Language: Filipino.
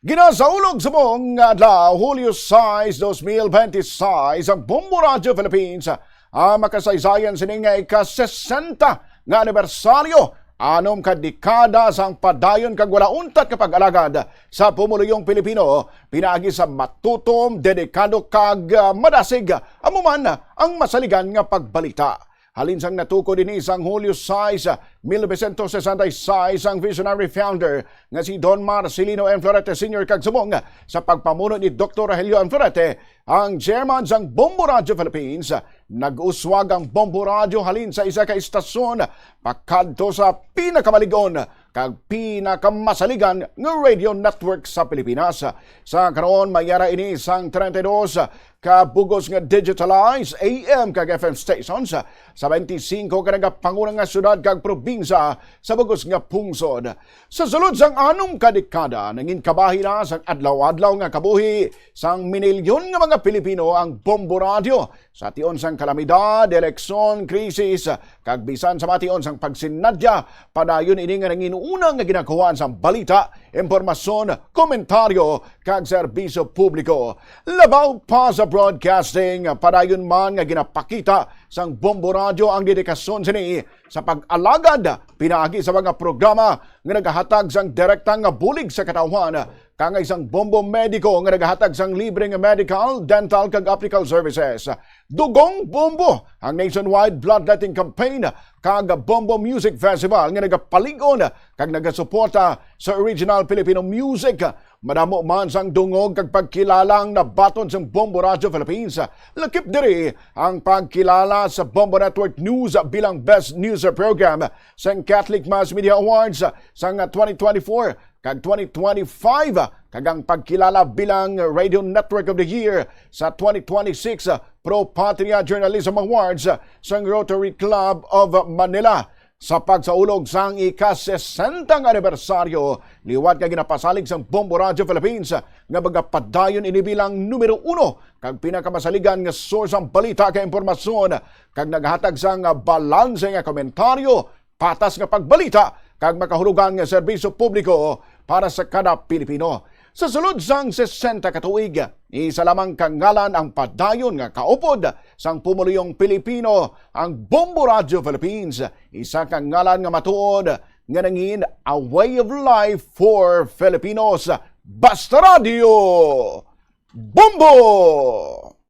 Ginasaulog sa buong adlaw, Hulyo 6, 2026, ang Bombo Radio Philippines ang makasaysayan sining nga ika-60 nga anibersaryo anom ka dekada sang padayon kag wala untat kapag alagad sa pumuluyong Pilipino pinaagi sa matutom, dedikado kag madasig amuman ang masaligan nga pagbalita. Halin sang natuko din isang Hulyo 6, 1966 ang visionary founder nga si Don Marcelino M. Florete Sr. kag subong sa pagpamuno ni Dr. Rogelio M. Florete ang chairman sang Bombo Radio Philippines. Nag-uswag ang Bombo Radio halin sa isa ka istasyon pakadto sa pinakamaligon kag pinakamasaligan nga radio network sa Pilipinas. Sa karon mayara ini sang 32 kabugos nga digitalized AM kag FM stations sa 25 ka pangunang nga syudad kag probinsya sa bugos nga pungsod. Sa sulod sang anong kadekada nangin kabahi na sang adlaw-adlaw nga kabuhi sang minilyon nga mga Pilipino ang Bombo Radio sa tion sang kalamidad, eleksyon, krisis kag bisan sa mation sang pagsinadya padayon ini nga nangin unang nga ginakuhaan sang balita, impormasyon, komentaryo kag serbisyo publiko. Labaw pa sa broadcasting, padayon man nga ginapakita sang Bombo Radio ang dedikasyon sini sa pag-alagad pinaagi sa mga programa nga nagahatag sang direktang nga bulig sa katawan kang isang Bombo Mediko nga nagahatag sang libreng medical, dental kag optical services. Dugong Bombo ang nationwide bloodletting campaign kag Bombo Music Festival nga nagapaligon kag nagasuporta sa original Filipino music. Madamo man sang dungog kag pagkilalang nabaton sang Bombo Radio Philippines. Lakip diri ang pagkilala sa Bombo Network News bilang Best News Program sa Catholic Mass Media Awards sang 2024 kag 2025 kag ang pagkilala bilang Radio Network of the Year sa 2026 Pro Patria Journalism Awards sa Rotary Club of Manila. Sa pagsaulog sang ika-60 anibersaryo, liwat nga ginapasalig sang Bombo Radio Philippines nga magapadayon ini bilang numero 1 kag pinakamasaligan nga source ang balita kag impormasyon kag naghatag sang balanse nga komentaryo, patas nga pagbalita kag makahulugan nga serbisyo publiko para sa kada Pilipino. Sa sulod sang 60 katuig, isa lamang kangalan ang padayon nga kaupod sang pumuluyong Pilipino ang Bombo Radio Philippines. Isa kangalan nga matuod nga nangin a way of life for Filipinos. Basta Radio! Bombo!